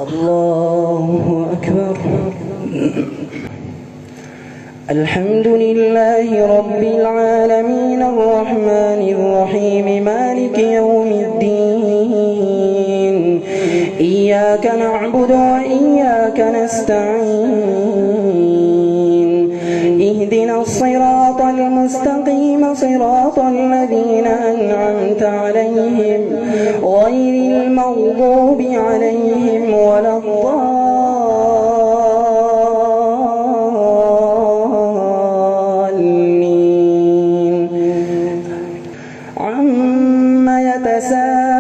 الله أكبر. الحمد لله رب العالمين الرحمن الرحيم مالك يوم الدين. إياك نعبد وإياك نستعين. اهدنا الصراط المستقيم صراط الذين أنعمت عليهم غير المغضوب عليهم ولا الضالين. عما يتساءلون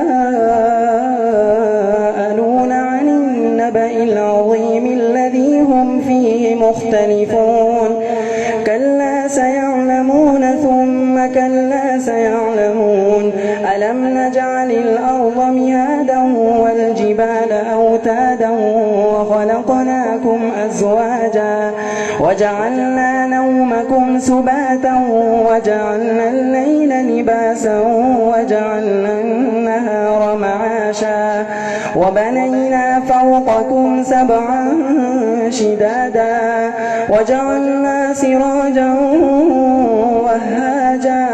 عن النبأ العظيم الذي هم فيه مختلفون. كلا سيعلمون ثم كلا سيعلمون. ألم نجعل الأرض مهادا والجبال أوتادا وخلقناكم أزواجا وجعلنا نومكم سباتا وجعلنا الليل لباسا وجعلنا النهار معاشا وبنينا فوقكم سبعا شدادا وجعلنا سراجا وهاجا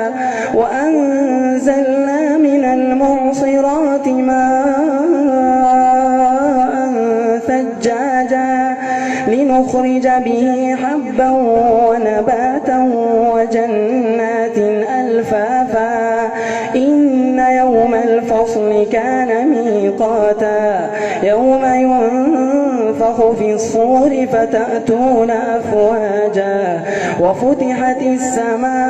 وأنزلنا من المعصرات ماء ثجاجا لنخرج به حبا ونباتا وجنات ألفافا. إن يوم الفصل كان ميقاتا يوم ينفخ في الصور فتأتون أفواجا وفتحت السماء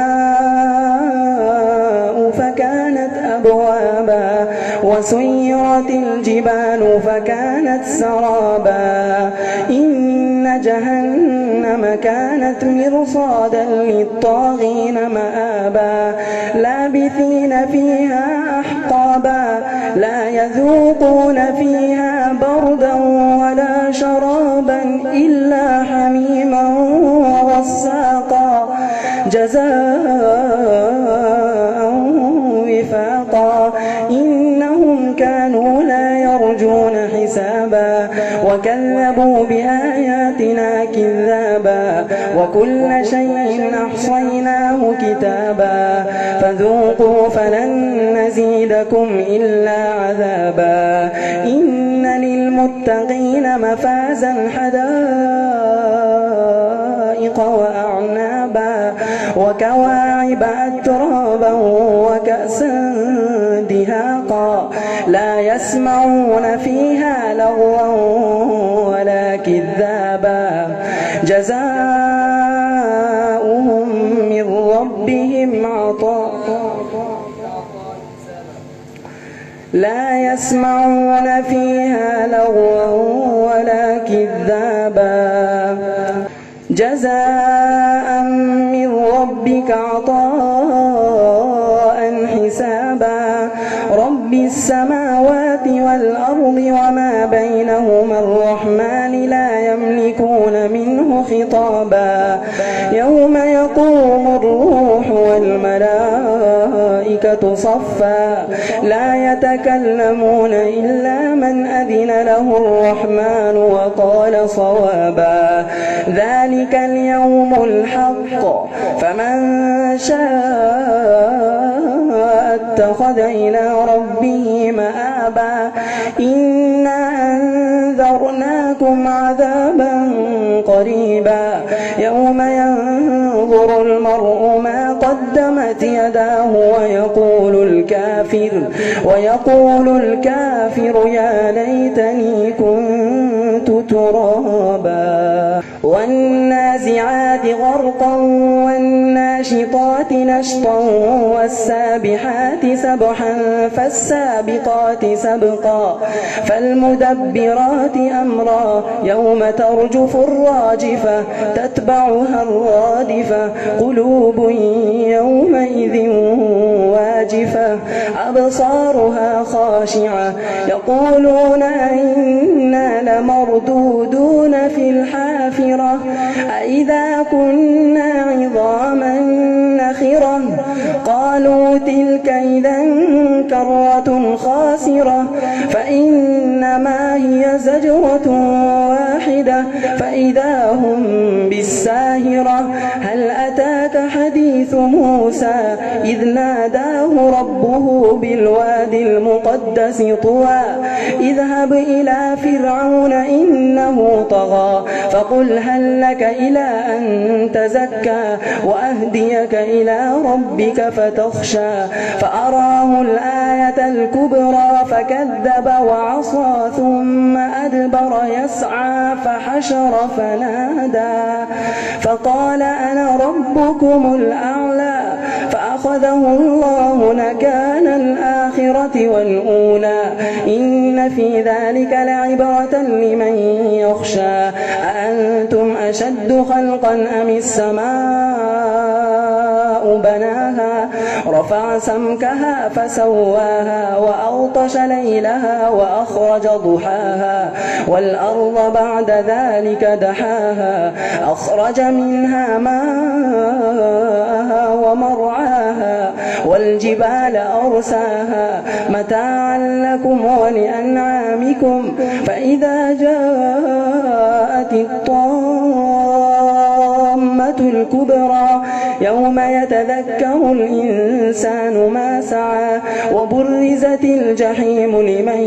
فكانت أبوابا وسيرت الجبال فكانت سرابا. إن جهنم كانت مرصادا للطاغين مآبا لابثين فيها أحقابا لا يذوقون فيها بردا ولا شرابا إلا حميما وغساقا جزاء وفاقا. إنهم كانوا لا يرجون حسابا وكذبوا بآياتنا كذابا وكل شيء أحصيناه كتابا فذوقوا فلن نزيدكم إلا عذابا. إن للمتقين مفازا حدائق وأعنابا وكواعب أترابا وكأسا دهاقا لا يسمعون فيها لغوا ولا كذابا جزاؤهم من ربهم عطاء لا يسمعون فيها لغوا ولا كذابا جزاء من ربك عطاء حسابا. رب السماوات والأرض وما بينهما الرحمن لا يملكون منه خطابا. يوم يقوم الروح والملائكة صفا لا يتكلمون إلا من أذن له الرحمن وقال صوابا. ذلك اليوم الحق فمن شاء اتخذ إلى ربه مآبا. إنا أنذرناكم عذابا قريبا يوم ينظر المرء ما قدمت يداه ويقول الكافر يا ليتني كنت ترابا. والنازعات غرقا والناشطات نشطا والسابحات سبحا فالسابقات سبقا فالمدبرات أمرا يوم ترجف الراجفة تتبعها الرادفة قلوب يومئذ واجفة أبصارها خاشعة يقولون إنا لمردودون في الحافرة أإذا كنا عظاما نخرة قال قالوا تلك إذا كرة خاسرة فإنما هي زجرة واحدة فإذا هم بالساهرة هل أتاك حديث موسى إذ ناداه ربه بالوادي المقدس طوى اذهب إلى فرعون إنه طغى فقل هل لك إلى أن تزكى وأهديك إلى ربك فتخشى فأراه الآية الكبرى فكذب وعصى ثم أدبر يسعى فحشر فنادى فقال أنا ربكم الأعلى فأخذه الله نكال الآخرة والأولى إن في ذلك لعبرة لمن يخشى أأنتم أشد خلقا أم السماء بناها رفع سمكها فسواها وأغطش ليلها وأخرج ضحاها والأرض بعد ذلك دحاها أخرج منها ماءها ومرعاها والجبال أرساها متاعا لكم ولأنعامكم فإذا جاءت الطامة الكبرى يوم يتذكر الإنسان ما سعى وبرزت الجحيم لمن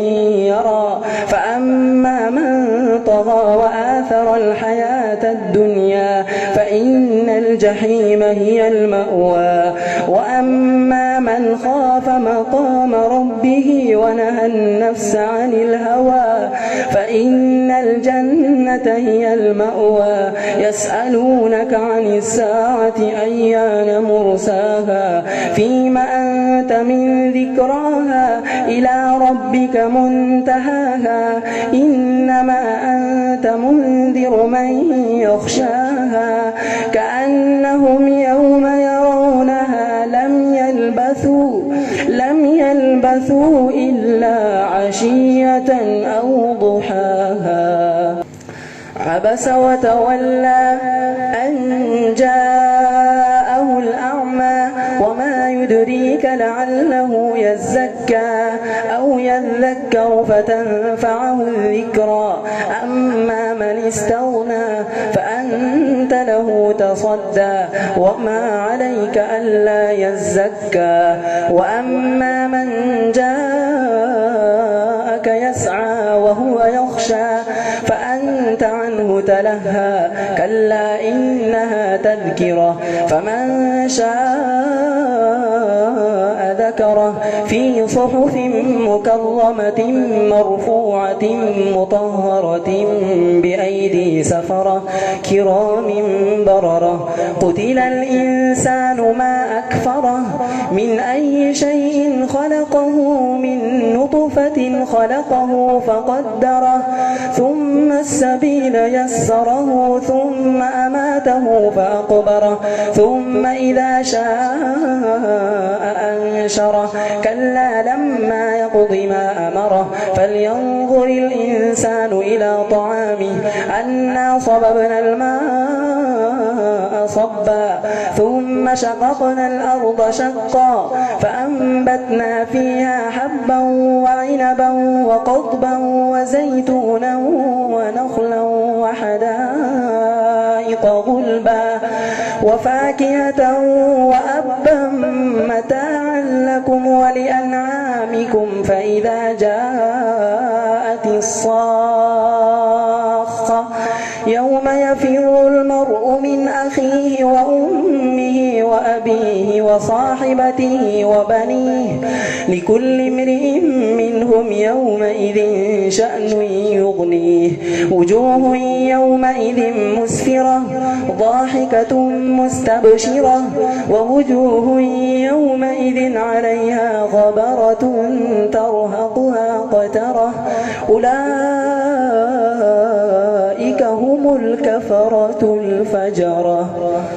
يرى فأما من طغى وآثر الحياة الدنيا فإن الجحيم هي المأوى وأما من خاف مقام ربه ونهى النفس عن الهوى فإن الجنة هي المأوى يسألونك عن الساعة أيان مرساها فيم أنت من ذكراها إلى ربك منتهاها إنما أنت منذر من يخشاها كأنهم يوم يرونها لم يلبثوا إلا عشية أو ضحاها عبس وتولى أن جاءه الأعمى وما يدريك لعله يزكى أو يذكر فتنفعه الذكرى أما من استغنى فأنت له تصدى وما عليك ألا يزكى وأما من جاءك يسعى وهو يخشى فأنت عنه تلهى كلا إنها تذكرة فمن شاء ذكره في صحف مكرمة مرفوعة مطهرة بأيدي سفرة كرام بررة قتل الإنسان ما أكفره من أي شيء خلقه من نطفة خلقه فقدره ثم السبيل يسره ثم أماته فأقبره ثم إذا شاء أنشره كلا لما يقض ما أمره فلينظر الإنسان إلى طعامه أنا صببنا الماء صبا ثم شققنا الأرض شقا فأنبتنا فيها حبا وعنبا وقضبا وزيتونا ونخلا وحدائق غلبا وفاكهة وأبا متاعا لكم ولأنعامكم فإذا جاءت الصاخة يوم يفر المرء من أخيه وأمه وأبيه وصاحبته وبنيه لكل امرئ منهم يومئذ شأن يغنيه وجوه يومئذ مسفرة ضاحكة مستبشرة ووجوه يومئذ عليها غبرة ترهقها قترة أولئك هم الكفرة الفجرة.